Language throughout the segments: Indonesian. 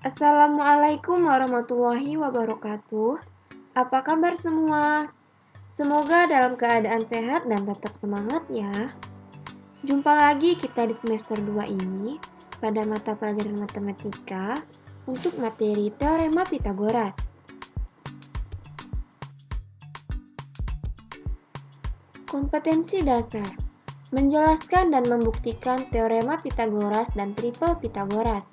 Assalamualaikum warahmatullahi wabarakatuh. Apa kabar semua? Semoga dalam keadaan sehat dan tetap semangat ya. Jumpa lagi kita di semester 2 ini pada mata pelajaran matematika untuk materi Teorema Pitagoras. Kompetensi dasar: menjelaskan dan membuktikan Teorema Pitagoras dan Triple Pitagoras.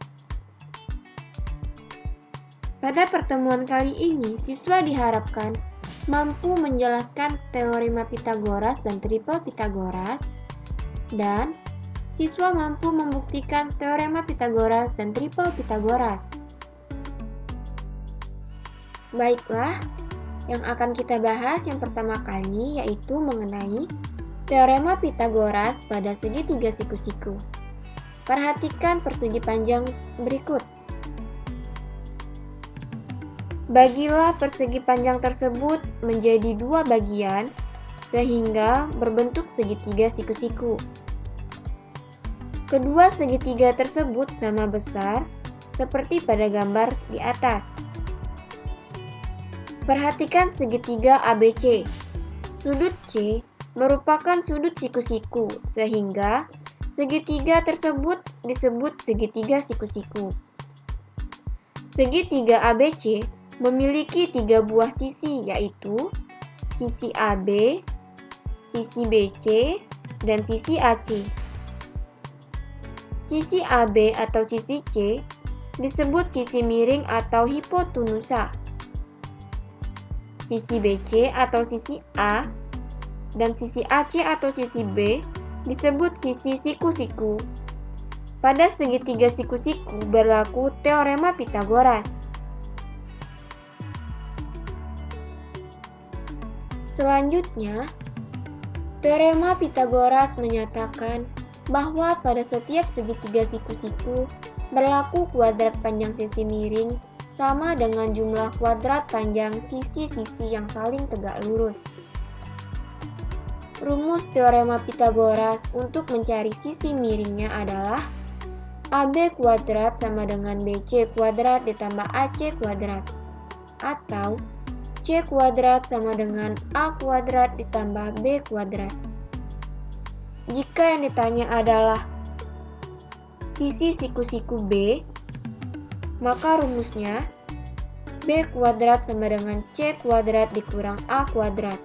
Pada pertemuan kali ini, siswa diharapkan mampu menjelaskan Teorema Pitagoras dan Triple Pitagoras, dan siswa mampu membuktikan Teorema Pitagoras dan Triple Pitagoras. Baiklah, yang akan kita bahas yang pertama kali yaitu mengenai Teorema Pitagoras pada segitiga siku-siku. Perhatikan persegi panjang berikut. Bagilah persegi panjang tersebut menjadi dua bagian sehingga berbentuk segitiga siku-siku. Kedua segitiga tersebut sama besar seperti pada gambar di atas. Perhatikan segitiga ABC. Sudut C merupakan sudut siku-siku sehingga segitiga tersebut disebut segitiga siku-siku. Segitiga ABC memiliki tiga buah sisi, yaitu sisi AB, sisi BC, dan sisi AC. Sisi AB atau sisi C disebut sisi miring atau hipotenusa. Sisi BC atau sisi A dan sisi AC atau sisi B disebut sisi siku-siku. Pada segitiga siku-siku berlaku Teorema Pitagoras. Selanjutnya, Teorema Pitagoras menyatakan bahwa pada setiap segitiga siku-siku berlaku kuadrat panjang sisi miring sama dengan jumlah kuadrat panjang sisi-sisi yang saling tegak lurus. Rumus Teorema Pitagoras untuk mencari sisi miringnya adalah AB kuadrat sama dengan BC kuadrat ditambah AC kuadrat, atau C kuadrat sama dengan A kuadrat ditambah B kuadrat. Jika yang ditanya adalah sisi siku-siku B, maka rumusnya B kuadrat sama dengan C kuadrat dikurang A kuadrat.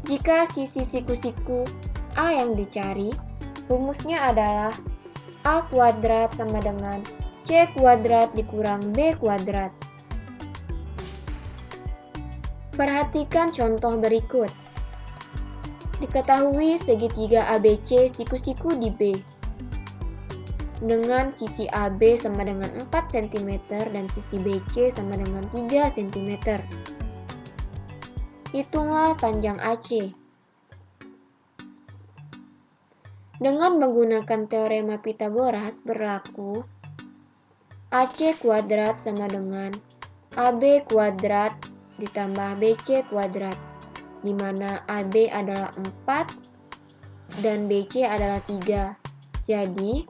Jika sisi siku-siku A yang dicari, rumusnya adalah A kuadrat sama dengan C kuadrat dikurang B kuadrat. Perhatikan contoh berikut. Diketahui segitiga ABC siku-siku di B dengan sisi AB sama dengan 4 cm dan sisi BC sama dengan 3 cm. Hitunglah panjang AC. Dengan menggunakan Teorema Pitagoras berlaku AC kuadrat sama dengan AB kuadrat ditambah BC kuadrat, di mana AB adalah 4 dan BC adalah 3. Jadi,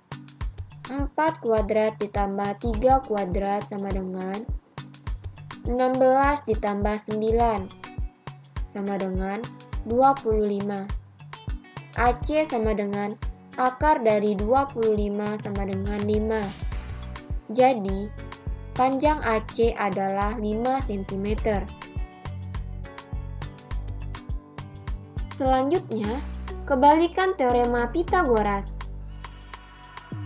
4 kuadrat ditambah 3 kuadrat sama dengan 16 ditambah 9 sama dengan 25. AC sama dengan akar dari 25 sama dengan 5. Jadi, panjang AC adalah 5 cm. Selanjutnya, kebalikan Teorema Pitagoras.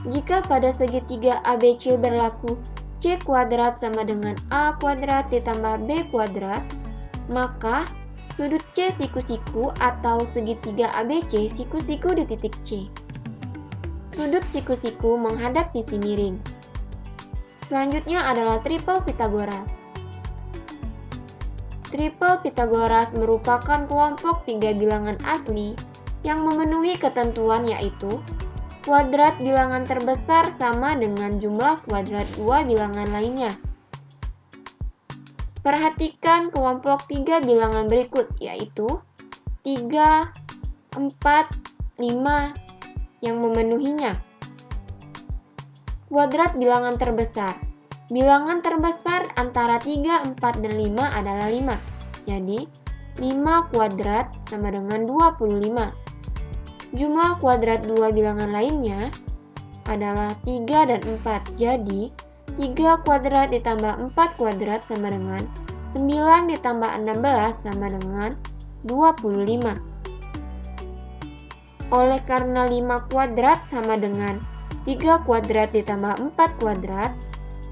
Jika pada segitiga ABC berlaku C kuadrat sama dengan A kuadrat ditambah B kuadrat, maka sudut C siku-siku atau segitiga ABC siku-siku di titik C. Sudut siku-siku menghadap sisi miring. Selanjutnya adalah Triple Pitagoras. Triple Pitagoras merupakan kelompok 3 bilangan asli yang memenuhi ketentuan, yaitu kuadrat bilangan terbesar sama dengan jumlah kuadrat 2 bilangan lainnya. Perhatikan kelompok 3 bilangan berikut, yaitu 3, 4, 5 yang memenuhinya. Kuadrat bilangan terbesar. Bilangan terbesar antara 3, 4, dan 5 adalah 5. Jadi, 5 kuadrat sama dengan 25. Jumlah kuadrat dua bilangan lainnya adalah 3 dan 4. Jadi, 3 kuadrat ditambah 4 kuadrat sama dengan 9 ditambah 16 sama dengan 25. Oleh karena 5 kuadrat sama dengan 3 kuadrat ditambah 4 kuadrat,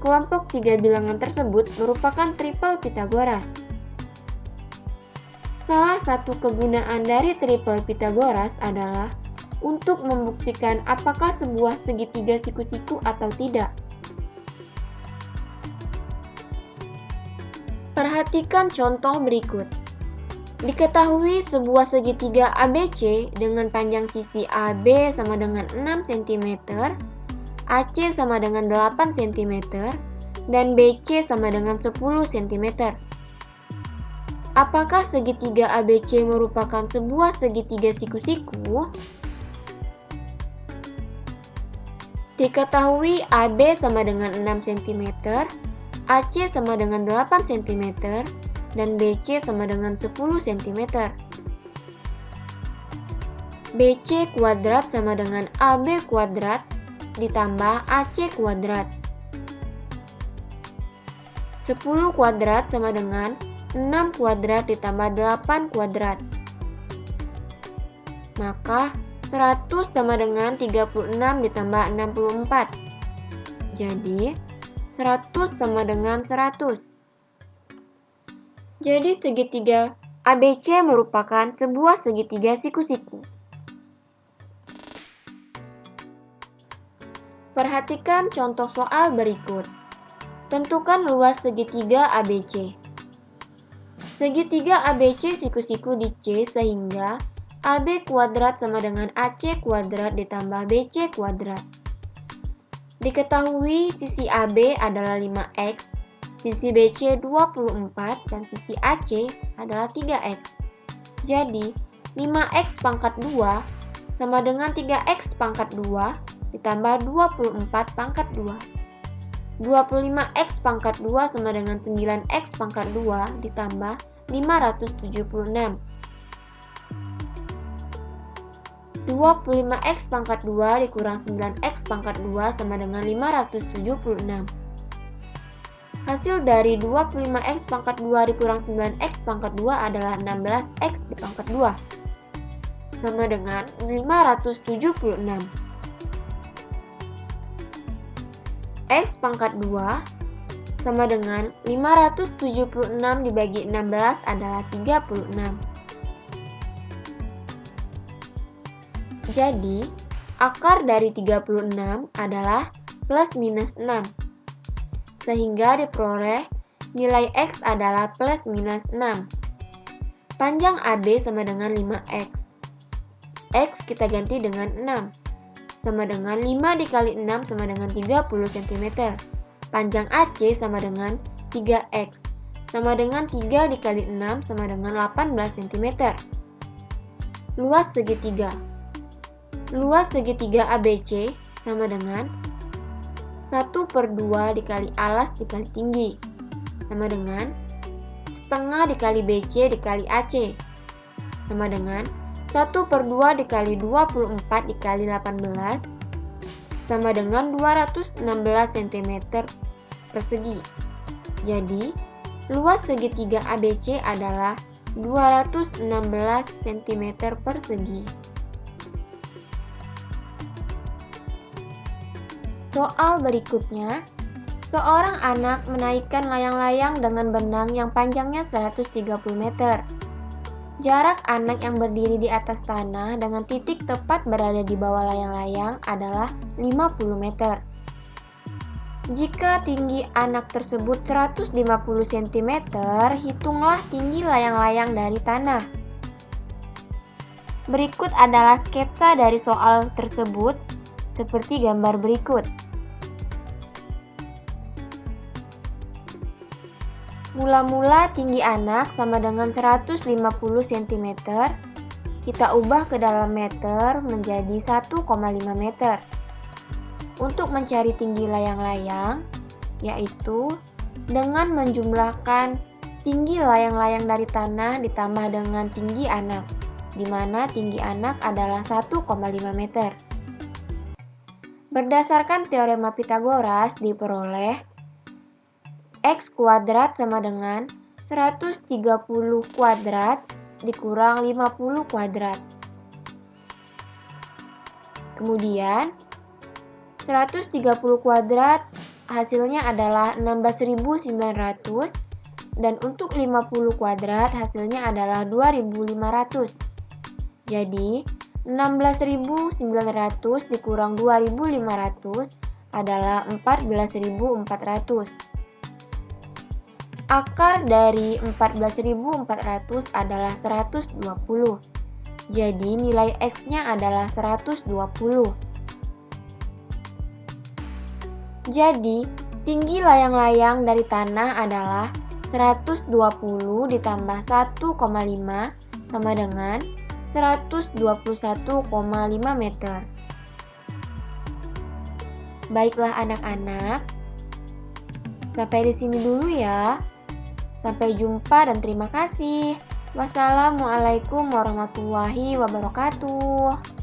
kelompok 3 bilangan tersebut merupakan triple Pythagoras. Salah satu kegunaan dari triple Pythagoras adalah untuk membuktikan apakah sebuah segitiga siku-siku atau tidak. Perhatikan contoh berikut. Diketahui sebuah segitiga ABC dengan panjang sisi AB sama dengan 6 cm, AC sama dengan 8 cm, dan BC sama dengan 10 cm. Apakah segitiga ABC merupakan sebuah segitiga siku-siku? Diketahui AB sama dengan 6 cm, AC sama dengan 8 cm, dan BC sama dengan 10 cm. BC kuadrat sama dengan AB kuadrat ditambah AC kuadrat. 10 kuadrat sama dengan 6 kuadrat ditambah 8 kuadrat. Maka 100 sama dengan 36 ditambah 64. Jadi 100 sama dengan 100. Jadi segitiga ABC merupakan sebuah segitiga siku-siku. Perhatikan contoh soal berikut. Tentukan luas segitiga ABC. Segitiga ABC siku-siku di C sehingga AB kuadrat sama dengan AC kuadrat ditambah BC kuadrat. Diketahui sisi AB adalah 5x, sisi BC 24, dan sisi AC adalah 3x. Jadi, 5x pangkat 2 sama dengan 3x pangkat 2 ditambah 24 pangkat 2. 25x pangkat 2 sama dengan 9x pangkat 2 ditambah 576. 25x pangkat 2 dikurang 9x pangkat 2 sama dengan 576. Hasil dari 25x pangkat 2 dikurang 9x pangkat 2 adalah 16x dipangkat 2 sama dengan 576. X pangkat 2 sama dengan 576 dibagi 16 adalah 36. Jadi, akar dari 36 adalah plus minus 6. Sehingga diperoleh nilai X adalah plus minus 6. Panjang AB sama dengan 5X. X kita ganti dengan 6. Sama dengan 5 dikali 6 sama dengan 30 cm. Panjang AC sama dengan 3X. Sama dengan 3 dikali 6 sama dengan 18 cm. Luas segitiga. Luas segitiga ABC sama dengan 1/2 dikali alas dikali tinggi sama dengan setengah dikali BC dikali AC sama dengan 1/2 dikali 24 dikali 18 sama dengan 216 cm persegi. Jadi, luas segitiga ABC adalah 216 cm persegi. Soal berikutnya, seorang anak menaikkan layang-layang dengan benang yang panjangnya 130 meter. Jarak anak yang berdiri di atas tanah dengan titik tepat berada di bawah layang-layang adalah 50 meter. Jika tinggi anak tersebut 150 cm, hitunglah tinggi layang-layang dari tanah. Berikut adalah sketsa dari soal tersebut seperti gambar berikut. Mula-mula tinggi anak sama dengan 150 cm, kita ubah ke dalam meter menjadi 1,5 meter. untuk mencari tinggi layang-layang, yaitu dengan menjumlahkan tinggi layang-layang dari tanah ditambah dengan tinggi anak, di mana tinggi anak adalah 1,5 meter. Berdasarkan teorema Pythagoras diperoleh X kuadrat sama dengan 130 kuadrat dikurang 50 kuadrat. Kemudian 130 kuadrat hasilnya adalah 16.900 dan untuk 50 kuadrat hasilnya adalah 2.500. Jadi 16.900 dikurang 2.500 adalah 14.400. Akar dari 14.400 adalah 120. Jadi nilai X-nya adalah 120. Jadi tinggi layang-layang dari tanah adalah 120 ditambah 1,5 sama dengan 121,5 meter. Baiklah anak-anak, sampai di sini dulu ya. Sampai jumpa dan terima kasih. Wassalamualaikum warahmatullahi wabarakatuh.